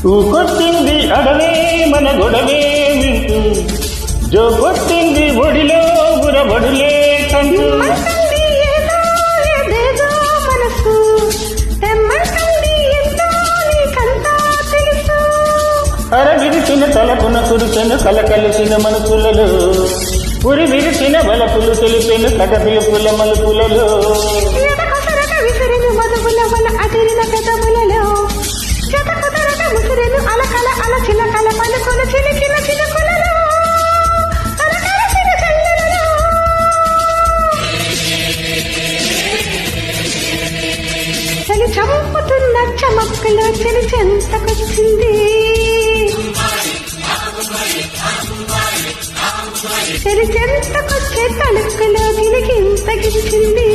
కొట్టింది అడవే మన గొడవే వింటూ జో కొట్టింది ఒడిలో బురబడులే కంటూ అరవిరిచిన తలపున కురిసెను కలకలిసిన మనసులలో ఉరి విరిచిన బలపులు తెలిపెను కథ పిలుపుల మలుపులలో చలి చంపుతున్న చమక్కులో చలి చెంతకొచ్చింది చలి చెంతకొచ్చే తణుకులో గిలిగింతగించింది